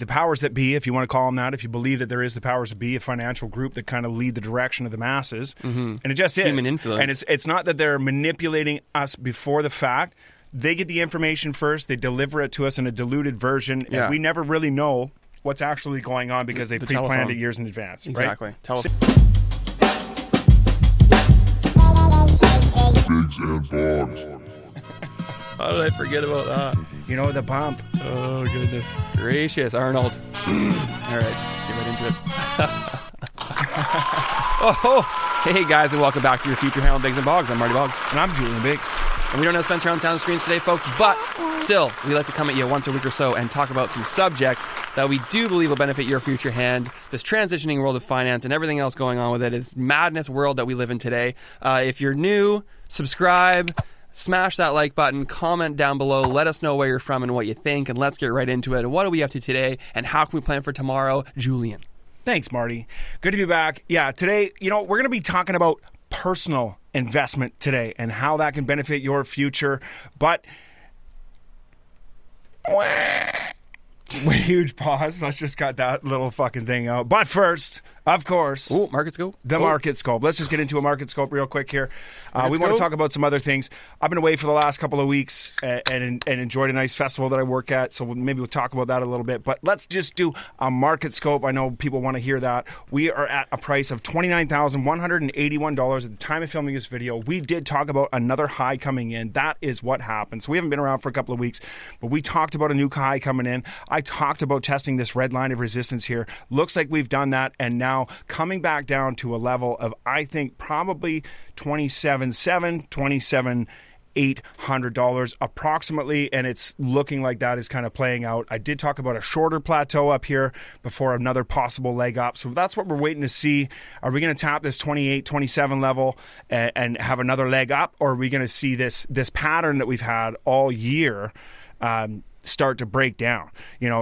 the powers that be, if you want to call them that, if you believe that there is the powers that be, a financial group that kind of lead the direction of the masses. And it just is. Human influence. And it's not that they're manipulating us before the fact. They get the information first. They deliver it to us in a diluted version. And we never really know what's actually going on because they pre-planned it years in advance. Exactly. Right? Telephone. Biggs and Bogs. How did I forget about that? You know, the bump. Oh, goodness. Gracious, Arnold. All right, let's get right into it. Hey, guys, and welcome back to your Future Handle Biggs and Bogs. I'm Marty Boggs. And I'm Julian Biggs. And we don't have Spencer on the screens today, folks, but still, we like to come at you once a week or so and talk about some subjects that we do believe will benefit your future hand. This transitioning world of finance and everything else going on with it is madness world that we live in today. If you're new, subscribe, smash that like button, comment down below, let us know where you're from and what you think, and let's get right into it. What are we up to today, and how can we plan for tomorrow? Julian. Thanks, Marty. Good to be back. Yeah, today, we're going to be talking about personal investment today and how that can benefit your future. But huge pause. Let's just cut that little fucking thing out. But first, of course, Market Scope. Market Scope. Let's just get into a Market Scope real quick here. We want to talk about some other things. I've been away for the last couple of weeks and enjoyed a nice festival that I work at, so maybe we'll talk about that a little bit. But let's just do a Market Scope. I know people want to hear that. We are at a price of $29,181 at the time of filming this video. We did talk about another high coming in. That is what happened. So we haven't been around for a couple of weeks, but we talked about a new high coming in. I talked about testing this red line of resistance here. Looks like we've done that, and now coming back down to a level of, I think, probably $27,800 approximately, and it's looking like that is kind of playing out. I did talk about a shorter plateau up here before another possible leg up, so that's what we're waiting to see. Are we going to tap this 28, 27 level and have another leg up, or are we going to see this pattern that we've had all year start to break down?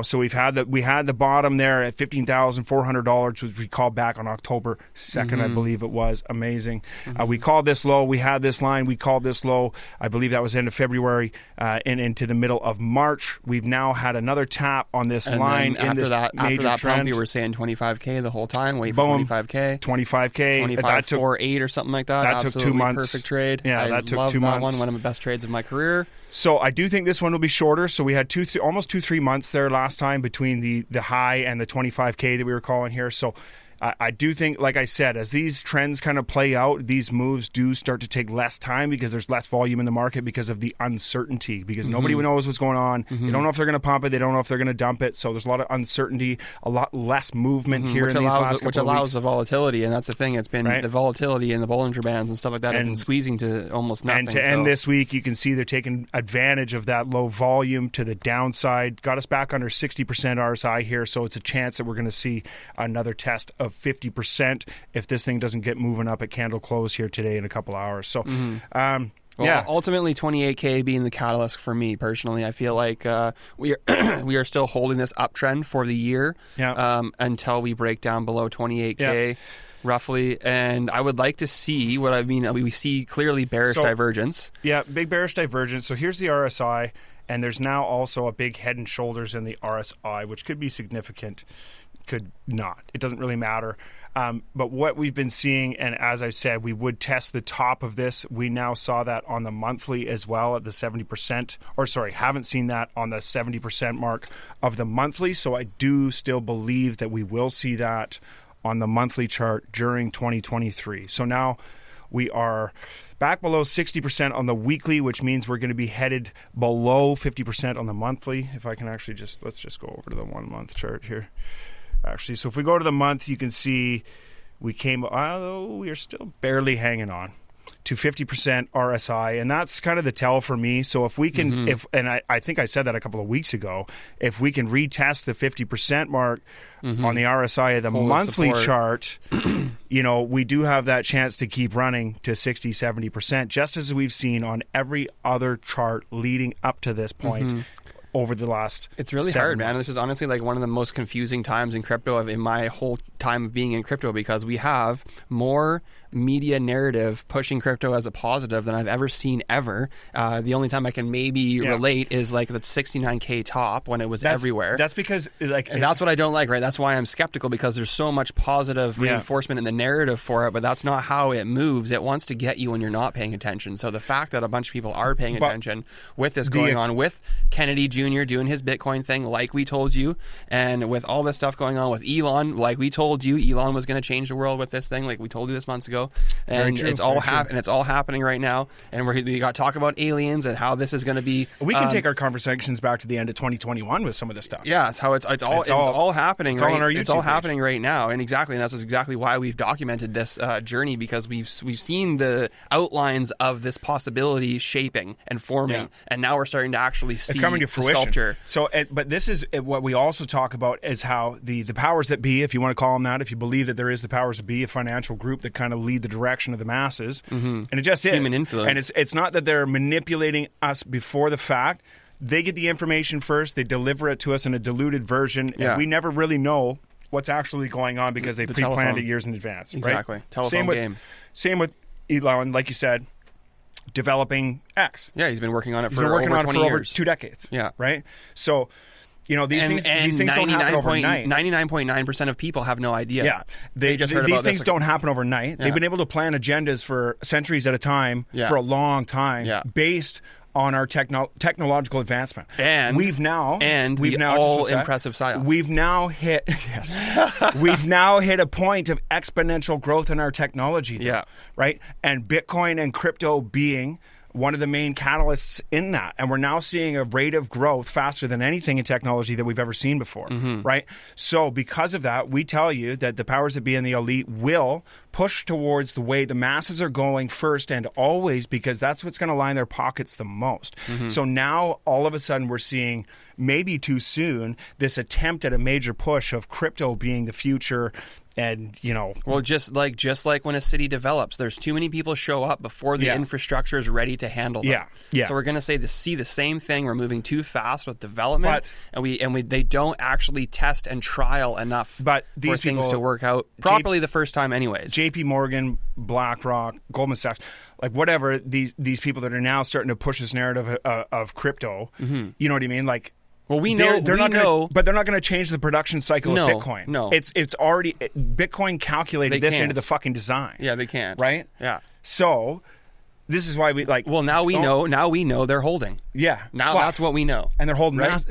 So we had the bottom there at $15,400, which we called back on October 2nd, I believe it was. Amazing. We called this low. We had this line. We called this low. I believe that was end of February and into the middle of March. We've now had another tap on this line in this major trend. Pump, you were saying 25K the whole time. Wait for 25K. 25K. 25.48 or something like that. That took 2 months. Perfect trade. Yeah, that took 2 months. One of the best trades of my career. So I do think this one will be shorter. So we had almost 2-3 months there last time between the high and the 25K that we were calling here. So I do think, like I said, as these trends kind of play out, these moves do start to take less time because there's less volume in the market because of the uncertainty, because nobody knows what's going on. They don't know if they're going to pump it. They don't know if they're going to dump it. So there's a lot of uncertainty, a lot less movement here in these last couple of weeks. Which allows the volatility, and that's the thing. It's been the volatility in the Bollinger Bands and stuff like that have been squeezing to almost nothing. And to end this week, you can see they're taking advantage of that low volume to the downside. Got us back under 60% RSI here, so it's a chance that we're going to see another test of 50% if this thing doesn't get moving up at candle close here today in a couple hours. So, ultimately 28K being the catalyst for me personally. I feel like we are still holding this uptrend for the year until we break down below 28K. Roughly, and I would like to see we see clearly bearish divergence. Yeah, big bearish divergence. So here's the RSI, and there's now also a big head and shoulders in the RSI, which could be significant, could not. It doesn't really matter. But what we've been seeing, and as I said, we would test the top of this. We now saw that on the monthly as well at the 70%, haven't seen that on the 70% mark of the monthly. So I do still believe that we will see that on the monthly chart during 2023. So now we are back below 60% on the weekly, which means we're going to be headed below 50% on the monthly. If I can actually let's just go over to the 1 month chart here. Actually, so if we go to the month, you can see we are still barely hanging on to 50% RSI, and that's kind of the tell for me. So if we can, I think I said that a couple of weeks ago, if we can retest the 50% mark on the RSI of the monthly chart, we do have that chance to keep running to 60, 70%, just as we've seen on every other chart leading up to this point. Over the last It's really hard, man. This is honestly like one of the most confusing times in crypto in my whole time of being in crypto, because we have more media narrative pushing crypto as a positive than I've ever seen ever. The only time I can maybe relate is like the 69K top when it was everywhere. That's because and that's what I don't like, right? That's why I'm skeptical, because there's so much positive reinforcement in the narrative for it, but that's not how it moves. It wants to get you when you're not paying attention. So the fact that a bunch of people are paying attention with this going on, with Kennedy Jr. doing his Bitcoin thing like we told you, and with all this stuff going on with Elon, like we told you, Elon was going to change the world with this thing, like we told you this months ago. And it's all happening right now. And we got to talk about aliens and how this is going to be. We can take our conversations back to the end of 2021 with some of this stuff. Yeah, it's how it's all happening. It's all on our YouTube It's all page. Happening right now, and that's exactly why we've documented this journey, because we've seen the outlines of this possibility shaping and forming, and now we're starting to actually see it's coming to fruition. Sculpture. So, but this is what we also talk about is how the powers that be, if you want to call them that, if you believe that there is the powers that be, a financial group that kind of lead the direction of the masses, and it just is human influence. And it's not that they're manipulating us before the fact. They get the information first, they deliver it to us in a diluted version, and we never really know what's actually going on because they pre-planned it years in advance. Exactly. Right? Telephone game. Same with Elon, like you said, developing X. Yeah, he's been working on it for over 20 years. Over 2 decades. Yeah. Right? So, these things don't happen overnight. 99.9% of people have no idea. Yeah. They just heard about these things don't happen overnight. Yeah. They've been able to plan agendas for centuries at a time for a long time based on our technological advancement. And we've now impressive style. We've now hit we've now hit a point of exponential growth in our technology. Yeah. Right? And Bitcoin and crypto being one of the main catalysts in that. And we're now seeing a rate of growth faster than anything in technology that we've ever seen before, right? So because of that, we tell you that the powers that be and the elite will push towards the way the masses are going first and always, because that's what's going to line their pockets the most. So now all of a sudden we're seeing, maybe too soon, this attempt at a major push of crypto being the future. And well, just like when a city develops, there's too many people show up before the infrastructure is ready to handle them. Yeah. So we're going to see the same thing. We're moving too fast with development, and they don't actually test and trial enough for things to work out properly the first time, anyways. JP Morgan, BlackRock, Goldman Sachs, like whatever, these people that are now starting to push this narrative of crypto. You know what I mean? Like. Well, we know but they're not going to change the production cycle of Bitcoin. No, it's already Bitcoin calculated this into the fucking design. Yeah, they can't. Right? Yeah. So this is why we like. Well, now we know. Now we know they're holding. Yeah. Now that's what we know. And they're holding massive.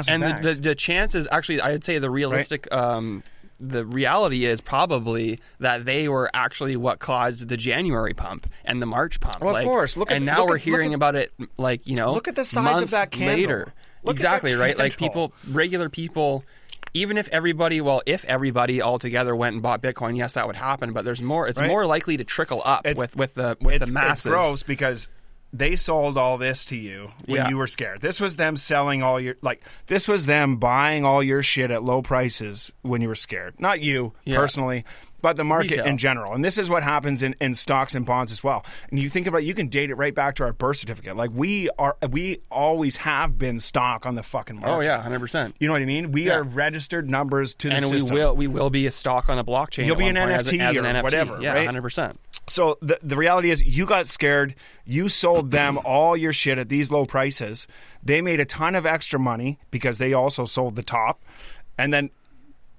And bags. the chances, actually, I'd say the realistic. The reality is probably that they were actually what caused the January pump and the March pump. Well, of course. Now we're hearing about it, look at the size of that candle. Later. Exactly, right? Like regular people, even if everybody altogether went and bought Bitcoin, yes, that would happen, but there's more. It's more likely to trickle up with the masses. It's gross because they sold all this to you when you were scared. This was them selling this was them buying all your shit at low prices when you were scared. Not you personally, but the market in general. And this is what happens in stocks and bonds as well. And you think about it, you can date it right back to our birth certificate. Like we always have been stock on the fucking market. Oh yeah, 100%. You know what I mean? We are registered numbers to the system. And we will be a stock on a blockchain. You'll be an NFT as an or NFT. whatever, yeah, right? 100%. So the reality is you got scared. You sold them all your shit at these low prices. They made a ton of extra money because they also sold the top. And then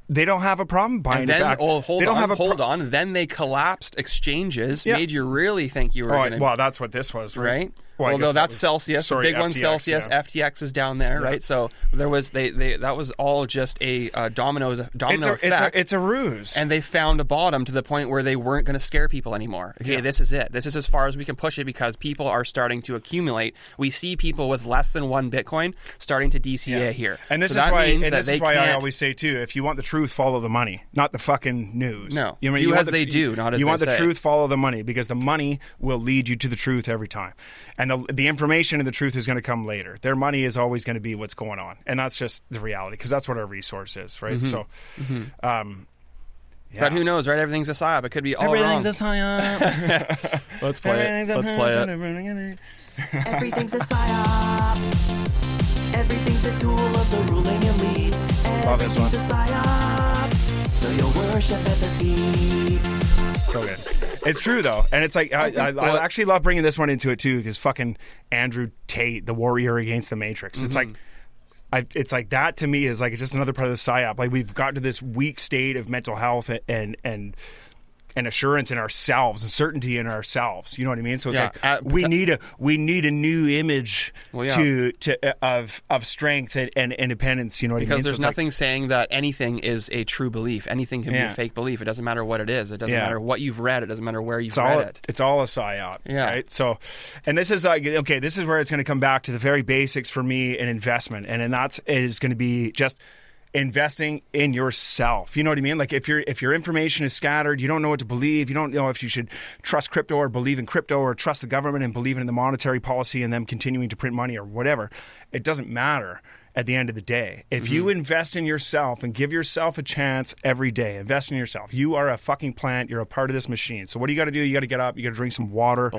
they don't have a problem buying it back. Hold on. Then they collapsed exchanges, made you really think you were going to... Well, that's what this was, right? Well, no, that's Celsius. The big one, Celsius. Yeah. FTX is down there, right? So there was that was all just a domino effect. It's a ruse. And they found a bottom to the point where they weren't going to scare people anymore. Okay, this is it. This is as far as we can push it because people are starting to accumulate. We see people with less than one Bitcoin starting to DCA here. And this is why I always say, too, if you want the truth, follow the money, not the fucking news. No, do as they do, not as they say. You want the truth, follow the money, because the money will lead you to the truth every time. And the information and the truth is going to come later. Their money is always going to be what's going on. And that's just the reality, because that's what our resource is, right? So, But who knows, right? Everything's a psyop. It could be all Everything's wrong. a psyop. Let's play it. Everything's a psyop. Everything's a tool of the ruling elite. Love this one. Everything's a psyop. So you'll worship at the feet. So good. It's true though, and it's like I actually love bringing this one into it too, because fucking Andrew Tate, the warrior against the Matrix. It's like. It's like that to me is like just another part of the psyop. Like we've got to this weak state of mental health and assurance in ourselves and certainty in ourselves. You know what I mean? So it's we need a new image of strength and independence. You know what I mean? Because there's nothing saying that anything is a true belief. Anything can be a fake belief. It doesn't matter what it is. It doesn't matter what you've read. It doesn't matter where you've read it. It's all a psyop. Yeah. Right. So, and this is like this is where it's going to come back to the very basics for me in investment, and that is going to be just investing in yourself. You know what I mean? Like if your information is scattered, you don't know what to believe, you don't know if you should trust crypto or believe in crypto or trust the government and believe in the monetary policy and them continuing to print money or whatever. It doesn't matter at the end of the day. If you invest in yourself and give yourself a chance every day, invest in yourself. You are a fucking plant. You're a part of this machine. So what do you got to do? You got to get up. You got to drink some water,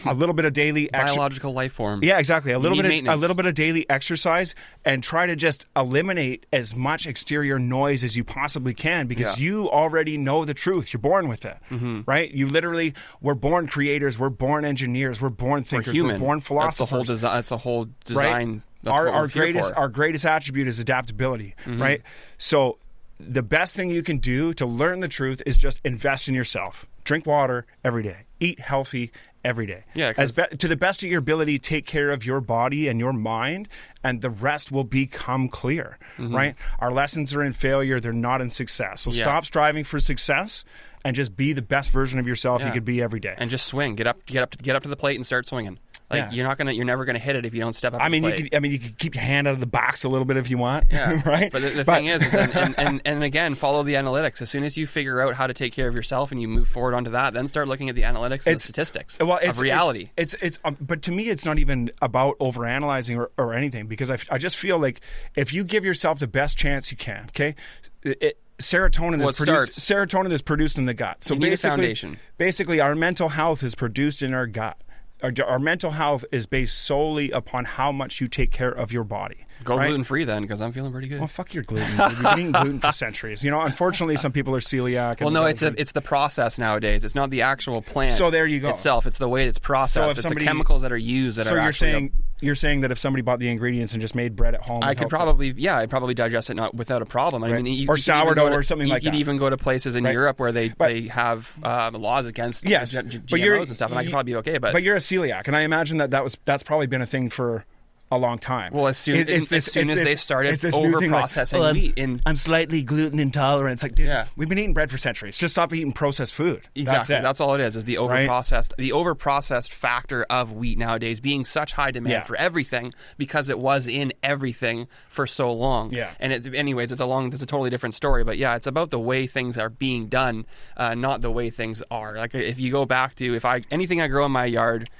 a little bit of daily biological life form. Yeah, exactly. A little bit of daily exercise, and try to just eliminate as much exterior noise as you possibly can, because you already know the truth. You're born with it, right? You literally, we're born creators. We're born engineers. We're born thinkers. We're born philosophers. That's the whole design. Right? Our greatest attribute is adaptability, right? So the best thing you can do to learn the truth is just invest in yourself. Drink water every day. Eat healthy every day. Yeah, to the best of your ability, take care of your body and your mind, and the rest will become clear, right? Our lessons are in failure. They're not in success. So stop striving for success and just be the best version of yourself you could be every day. And just swing. Get up to the plate and start swinging. Like you're never gonna hit it if you don't step up. You could keep your hand out of the box a little bit if you want. Yeah, right. But the thing is and again, follow the analytics. As soon as you figure out how to take care of yourself and you move forward onto that, then start looking at the analytics and the statistics of reality. But to me, it's not even about overanalyzing or anything, because I just feel like if you give yourself the best chance you can, okay. Serotonin is produced in the gut. So basically, our mental health is produced in our gut. Our mental health is based solely upon how much you take care of your body. Go gluten-free then, because I'm feeling pretty good. Well, fuck your gluten. We've been eating gluten for centuries. Unfortunately, some people are celiac. Well, no, it's the process nowadays. It's not the actual plant. So there you go. Itself. It's the way it's processed. It's the chemicals that are used that are actually. You're saying that if somebody bought the ingredients and just made bread at home, I'd probably digest it without a problem. Right. I mean, or sourdough or something like that. You could even go to places in Europe where they have laws against GMOs and stuff, and I could probably be okay. But you're a celiac, and I imagine that's probably been a thing for a long time. Well, as soon as they started over-processing wheat. I'm slightly gluten intolerant. It's like, dude, we've been eating bread for centuries. Just stop eating processed food. Exactly. That's all it is the over-processed factor of wheat nowadays being such high demand for everything, because it was in everything for so long. Yeah. And it's a totally different story. But yeah, it's about the way things are being done, not the way things are. Like if you go back to anything I grow in my yard,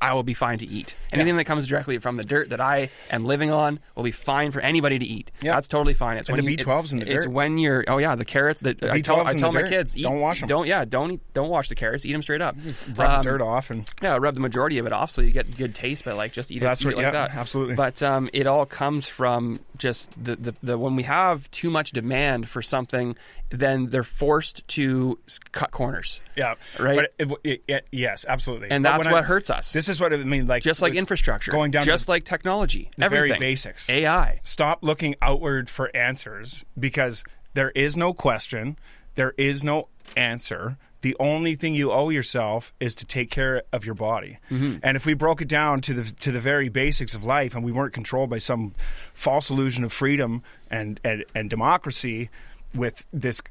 I will be fine to eat. Anything that comes directly from the dirt that I am living on will be fine for anybody to eat. Yeah. That's totally fine. It's and when the B12's in the dirt. It's when you're the carrots that I tell my kids, don't wash them. Don't wash the carrots. Eat them straight up. Rub the dirt off and rub the majority of it off so you get good taste. But just eat it like that. Absolutely. But it all comes from just the when we have too much demand for something, then they're forced to cut corners. Yeah. Right. But yes, absolutely. And that's what hurts us. This is what I mean. Like just like infrastructure, going down, just like technology, the everything, very basics. AI. Stop looking outward for answers, because there is no question, there is no answer. The only thing you owe yourself is to take care of your body. Mm-hmm. And if we broke it down to the very basics of life, and we weren't controlled by some false illusion of freedom and democracy, with this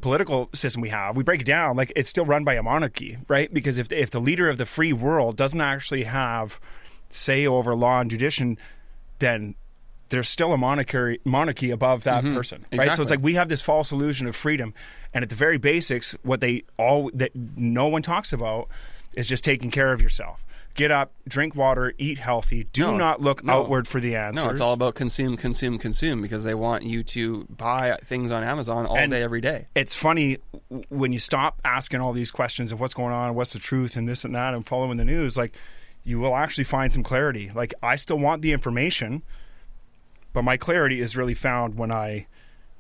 political system we break it down, like it's still run by a monarchy, right? Because if the leader of the free world doesn't actually have say over law and judicial, then there's still a monarchy above that person, right? Exactly. So it's like we have this false illusion of freedom, and at the very basics, that no one talks about is just taking care of yourself. Get up, drink water, eat healthy. Do not look outward for the answers. No, it's all about consume, because they want you to buy things on Amazon all day, every day. It's funny when you stop asking all these questions of what's going on, what's the truth, and this and that, and following the news, like you will actually find some clarity. Like I still want the information, but my clarity is really found when I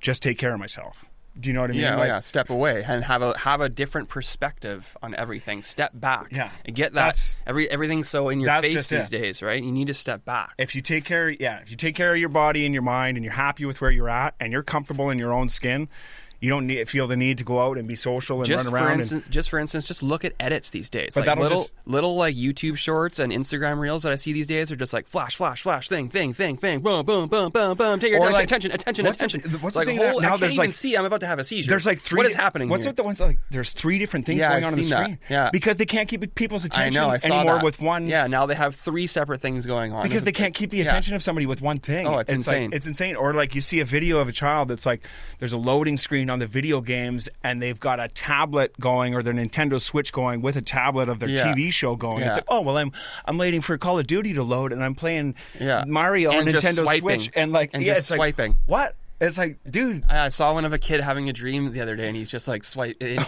just take care of myself. Do you know what I mean? Yeah, step away and have a different perspective on everything. Step back. Yeah. And get that. Everything's so in your face these days, right? You need to step back. If you take care of your body and your mind, and you're happy with where you're at, and you're comfortable in your own skin, you don't feel the need to go out and be social and run around. For instance, just look at edits these days. But like little like YouTube shorts and Instagram reels that I see these days are just like flash, thing, boom, boom, boom, boom, boom. Take your time, like, attention. What's like the thing now? I can't There's even see. I'm about to have a seizure. There's like 3. What is happening? What's here? with the ones like? There's 3 different things going on the screen. Yeah, because they can't keep people's attention I saw anymore that. with one. Yeah, now they have 3 separate things going on Because they can't keep the attention of somebody with one thing. Oh, it's insane. Like, it's insane. Or like you see a video of a child that's like, there's a loading screen on the video game. And they've got a tablet going, or their Nintendo Switch going with a tablet of their TV show going. Yeah. It's like, oh well, I'm waiting for Call of Duty to load, and I'm playing Mario and on Nintendo swiping. Switch, and like just it's swiping. Like, what? It's like, dude. I saw one of a kid having a dream the other day, and he's just like sleeping,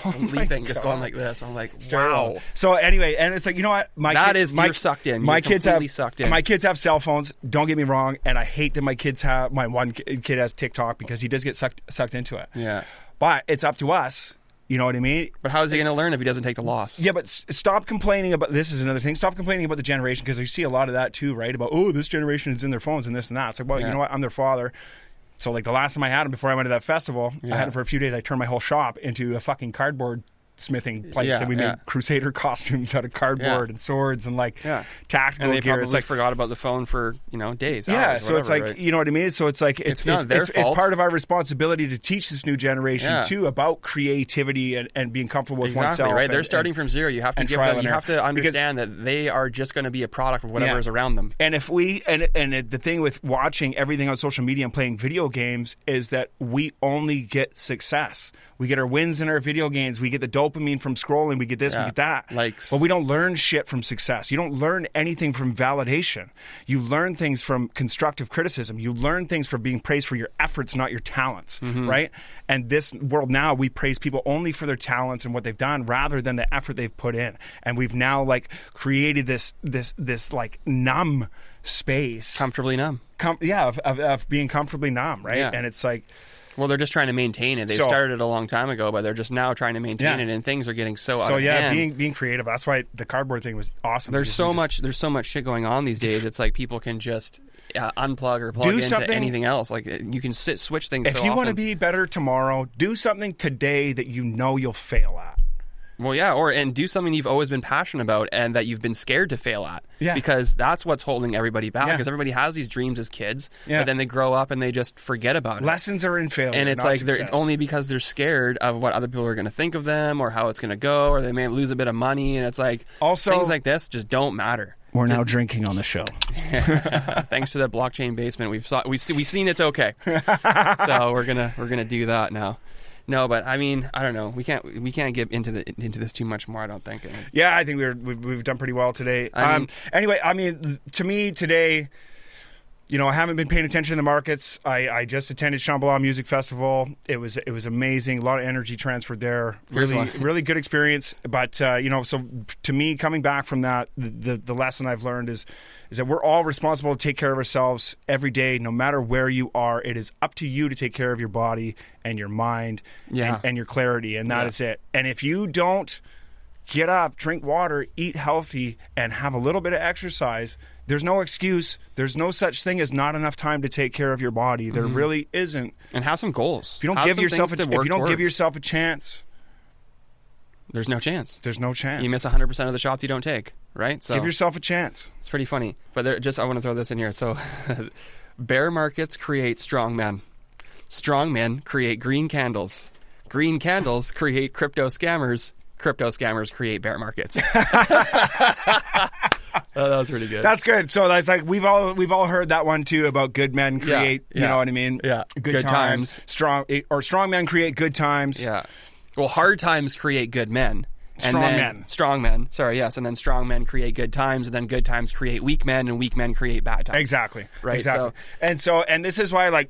just going like this. I'm like, wow. So anyway, and it's like, you know what? You're sucked in. My kids have sucked in. My kids have cell phones. Don't get me wrong, and I hate that my one kid has TikTok because he does get sucked into it. Yeah. But it's up to us. You know what I mean? But how is he going to learn if he doesn't take the loss? Yeah, but stop complaining about, this is another thing, stop complaining about the generation, because you see a lot of that too, right? About, oh, this generation is in their phones and this and that. It's like, well, you know what? I'm their father. So like the last time I had him before I went to that festival, I had him for a few days. I turned my whole shop into a fucking cardboard smithing place, and we made Crusader costumes out of cardboard and swords and like tactical and they gear. Probably it's like forgot about the phone for days. Yeah, hours, so whatever, it's like right? You know what I mean. So it's like it's part of our responsibility to teach this new generation too about creativity and being comfortable with oneself. Right, they're starting from zero. You have to give them. You have to understand that they are just going to be a product of whatever is around them. And if we and the thing with watching everything on social media and playing video games is that we only get success. We get our wins in our video games. We get the dopamine from scrolling. We get this, we get that. Likes. But we don't learn shit from success. You don't learn anything from validation. You learn things from constructive criticism. You learn things from being praised for your efforts, not your talents, right? And this world now, we praise people only for their talents and what they've done rather than the effort they've put in. And we've now like created this like numb space. Comfortably numb. Of being comfortably numb, right? Yeah. And it's like... Well, they're just trying to maintain it. They started it a long time ago, but they're just now trying to maintain it, and things are getting so out of hand. being creative. That's why the cardboard thing was awesome. There's so much shit going on these days. It's like people can just unplug or plug into anything else. Like you can switch things. If you want to be better tomorrow, do something today that you know you'll fail at. Well, yeah, and do something you've always been passionate about and that you've been scared to fail at. Yeah. Because that's what's holding everybody back. Because everybody has these dreams as kids, but then they grow up and they just forget about it. Lessons are in failure, and it's not like success. They're only because they're scared of what other people are going to think of them or how it's going to go, or they may lose a bit of money. And it's like also things like this just don't matter. We're now drinking on the show. Thanks to that blockchain basement, we've seen it's okay. So we're gonna do that now. No, but I mean, I don't know. We can't get into this too much more. I don't think. Yeah, I think we've done pretty well today. Anyway, I mean, to me today, I haven't been paying attention to the markets. I just attended Shambhala Music Festival. It was amazing. A lot of energy transferred there. Really good experience. But so to me, coming back from that, the lesson I've learned is that we're all responsible to take care of ourselves every day, no matter where you are. It is up to you to take care of your body and your mind and your clarity, and that is it. And if you don't get up, drink water, eat healthy, and have a little bit of exercise, there's no excuse. There's no such thing as not enough time to take care of your body. There really isn't. And have some goals. If you don't give yourself a chance, there's no chance. There's no chance. You miss 100% of the shots you don't take, right? So give yourself a chance. It's pretty funny. But I want to throw this in here. So bear markets create strong men. Strong men create green candles. Green candles create crypto scammers. Crypto scammers create bear markets. Oh, that was pretty good. That's good. So that's like we've all heard that one too about good men create. You know what I mean? Yeah. Good times. Strong men create good times. Yeah. Well, hard times create good men. Strong men. Sorry, yes. And then strong men create good times, and then good times create weak men, and weak men create bad times. Exactly. Right. Exactly. And this is why,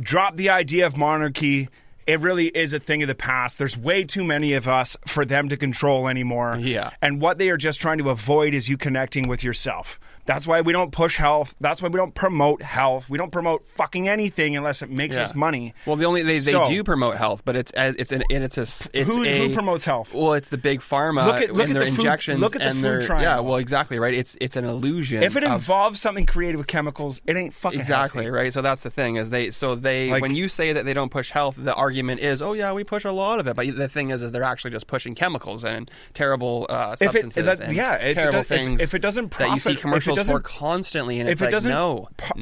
drop the idea of monarchy. It really is a thing of the past. There's way too many of us for them to control anymore. Yeah. And what they are just trying to avoid is you connecting with yourself. That's why we don't push health. That's why we don't promote health. We don't promote fucking anything unless it makes us money. Well, they do promote health, but who promotes health? Well, it's the big pharma. Look at their the injections. Look at the food triangle. Yeah, well, exactly right. It's an illusion. If it involves something created with chemicals, it ain't fucking exactly healthy. right. So that's the thing is when you say that they don't push health, the argument is, oh yeah, we push a lot of it. But the thing is they're actually just pushing chemicals and terrible substances terrible things. If it doesn't profit, that you see commercials for constantly, and if it doesn't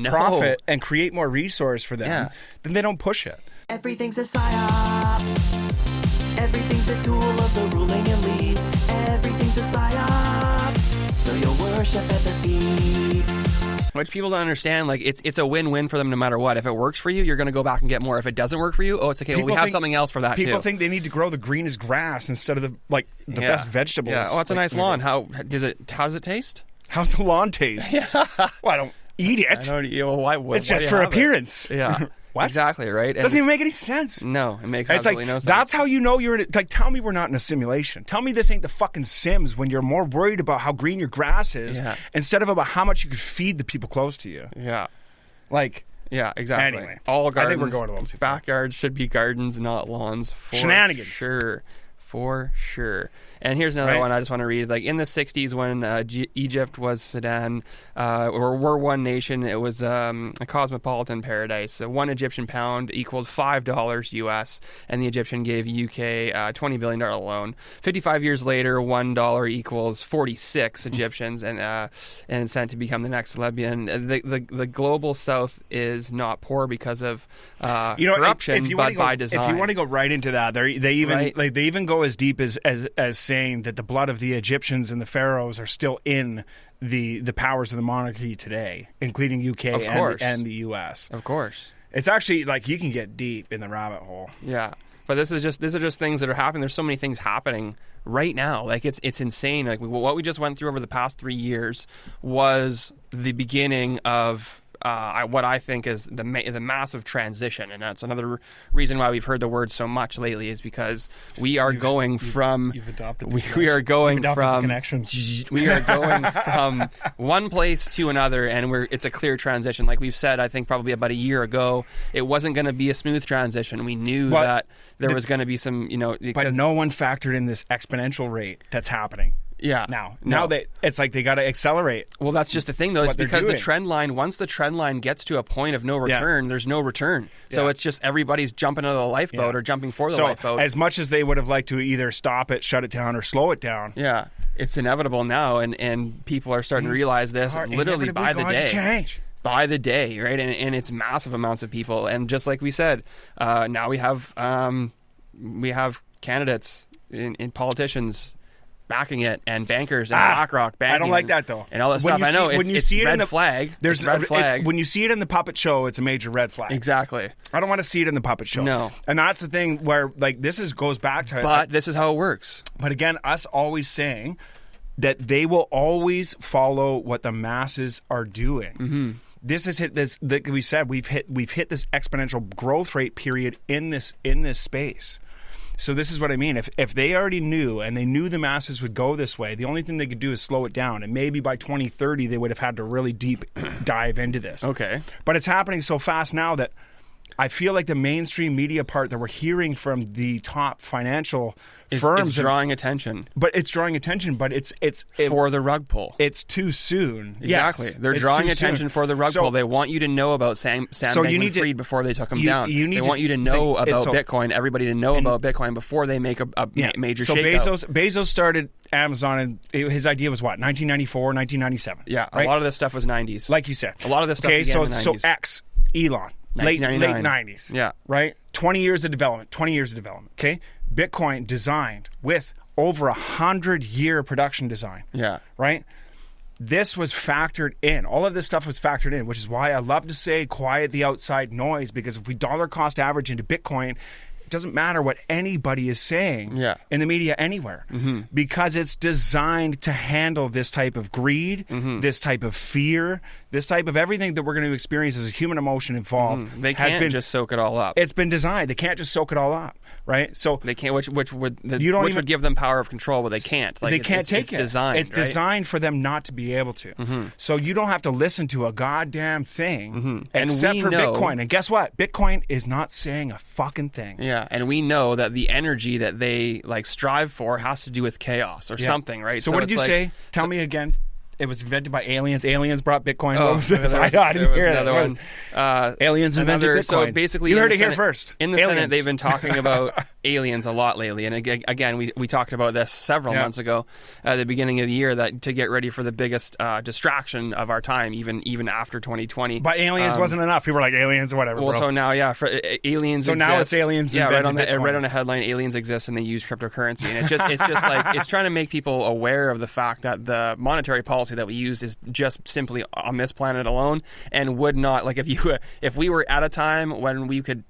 profit and create more resource for them, then they don't push it. Everything's a psyop. Everything's a tool of the ruling elite. Everything's a psyop. So you'll worship at their feet. Which people don't understand. Like it's a win-win for them no matter what. If it works for you, you're going to go back and get more. If it doesn't work for you, it's okay. We have something else for that. People think they need to grow the greenest grass instead of the best vegetables. Yeah. Oh, it's a nice lawn. How does it taste? How's the lawn taste? Yeah. Well, I don't eat it. I don't. Why? It's just for appearance. Yeah. What? Exactly, right? Doesn't even make any sense. No, it makes absolutely no sense. That's how you know you're in it. Like, tell me we're not in a simulation. Tell me this ain't the fucking Sims when you're more worried about how green your grass is instead of about how much you could feed the people close to you. Yeah. Like... Yeah, exactly. Anyway, all gardens, I think we're going a little too far. Backyards should be gardens, not lawns. Shenanigans. For sure. And here's another one I just want to read. Like in the 60s when Egypt was Sudan, or were one nation, it was a cosmopolitan paradise. So one Egyptian pound equaled $5 US, and the Egyptian gave UK $20 billion loan. 55 years later, $1 equals 46 Egyptians, and sent to become the next Libyan. The global South is not poor because of corruption, but by design. If you want to go right into that, they even go as deep as saying that the blood of the Egyptians and the pharaohs are still in the powers of the monarchy today, including UK and the US. Of course. It's actually like you can get deep in the rabbit hole. Yeah. But these are just things that are happening. There's so many things happening right now. Like it's insane. Like what we just went through over the past 3 years was the beginning of what I think is the massive transition, and that's another reason why we've heard the word so much lately, is because we are going from one place to another, and it's a clear transition. Like we've said, I think probably about a year ago, it wasn't going to be a smooth transition. We knew that there was going to be some, but no one factored in this exponential rate that's happening. Yeah. Now it's like they got to accelerate. Well, that's just the thing, though. It's because the trend line, once the trend line gets to a point of no return, there's no return. So it's just everybody's jumping into the lifeboat or jumping for the lifeboat. As much as they would have liked to either stop it, shut it down, or slow it down. Yeah. It's inevitable now, and people are starting to realize this literally by the day. Change. By the day, right? And it's massive amounts of people. And just like we said, now we have candidates in politicians backing it, and bankers and BlackRock backing it. I don't like that though. And all that stuff. I know it's red flag. There's red flag. When you see it in the puppet show, it's a major red flag. Exactly. I don't want to see it in the puppet show. No. And that's the thing where like goes back to. But this is how it works. But again, us always saying that they will always follow what the masses are doing. Mm-hmm. This has hit this. Like we said, we've hit this exponential growth rate period in this space. So this is what I mean. If they already knew, and they knew the masses would go this way, the only thing they could do is slow it down. And maybe by 2030, they would have had to really deep dive into this. Okay. But it's happening so fast now that I feel like the mainstream media part that we're hearing from the top financial firms is drawing attention. But it's drawing attention, but it's for the rug pull. It's too soon. Exactly. Yes, they're drawing attention for the rug pull. They want you to know about Sam Bankman-Fried before they took him down. They want you to know about Bitcoin, everybody to know about Bitcoin before they make a major shakeout. So Bezos started Amazon, and his idea was what, 1994, 1997? Yeah, right? A lot of this stuff was 90s. Like you said. A lot of this stuff began in the 90s. So X, Elon. Late 90s. Yeah. Right? 20 years of development. Okay? Bitcoin designed with over 100-year production design. Yeah. Right? This was factored in. All of this stuff was factored in, which is why I love to say quiet the outside noise, because if we dollar cost average into Bitcoin, doesn't matter what anybody is saying in the media anywhere, because it's designed to handle this type of greed, this type of fear, this type of everything that we're going to experience as a human emotion involved. They can't just soak it all up. It's been designed. They can't just soak it all up, right? So they can't, which would give them power of control, but they can't. Like, they can't take it's it. Designed, it's designed for them not to be able to. So you don't have to listen to a goddamn thing, except for Bitcoin. And guess what? Bitcoin is not saying a fucking thing. Yeah, and we know that the energy that they like strive for has to do with chaos or something, right? So what did you say? Tell me again. It was invented by aliens. Aliens brought Bitcoin. Oh, What was this? I didn't hear another that. one. Aliens invented Bitcoin. So basically, you heard it here first. In the Senate, they've been talking about aliens a lot lately. And again, we talked about this several months ago at the beginning of the year, that to get ready for the biggest distraction of our time, even after 2020. But aliens wasn't enough. People were like, aliens or whatever. Well, bro. so now, for aliens. So exist. now it's aliens. Yeah, right on the headline, aliens exist and they use cryptocurrency. And it's just like it's trying to make people aware of the fact that the monetary policy that we use is just simply on this planet alone, and would not, like, if we were at a time when we could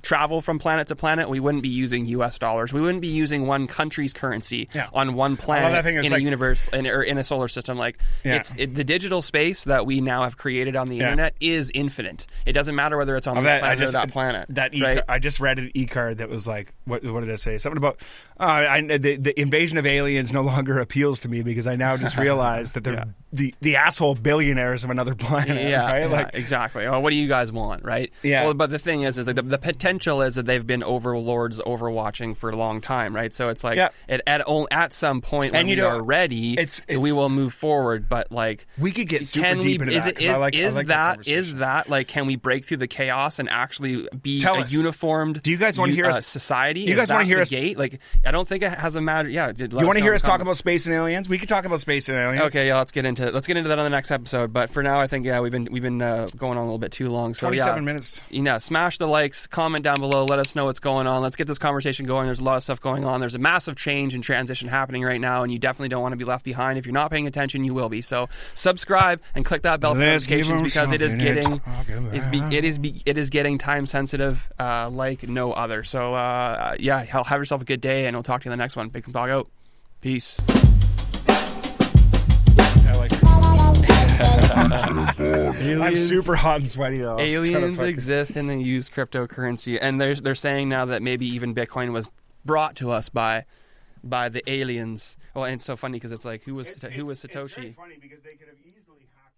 travel from planet to planet, we wouldn't be using US dollars. We wouldn't be using one country's currency on one planet in a universe or in a solar system. Like, the digital space that we now have created on the internet is infinite. It doesn't matter whether it's on this planet or that planet. Right? I just read an e-card that was like, what did it say? Something about the invasion of aliens no longer appeals to me, because I now just realize that they're the asshole billionaires of another planet. Right? Like, exactly. Well, what do you guys want, right? Yeah. Well, but the thing is like the potential is that they've been overlords overwatching for a long time, right? So it's like at some point when we are ready, we will move forward. But like, we could get super deep into that. Is that like, can we break through the chaos and actually be uniformed? Do you guys want to hear us society? Do you guys want to hear us? Gate? Like, I don't think it has a matter. Yeah. You want to hear us talk about space and aliens? We could talk about space and aliens. Okay. Yeah. Let's get into that on the next episode. But for now, I think we've been going on a little bit too long. So 27 minutes. Smash the likes, comment down below, let us know what's going on. Let's get this conversation going. There's a lot of stuff going on. There's a massive change and transition happening right now, and you definitely don't want to be left behind. If you're not paying attention, you will be. So subscribe and click that bell for notifications, because it is getting time sensitive like no other. So have yourself a good day, and we'll talk to you in the next one. Big Dog out. Peace. I'm super hot and sweaty though. Aliens exist and they use cryptocurrency, and they're saying now that maybe even Bitcoin was brought to us by the aliens. Well, and it's so funny because it's like, who was Satoshi? It's very funny because they could have easily hacked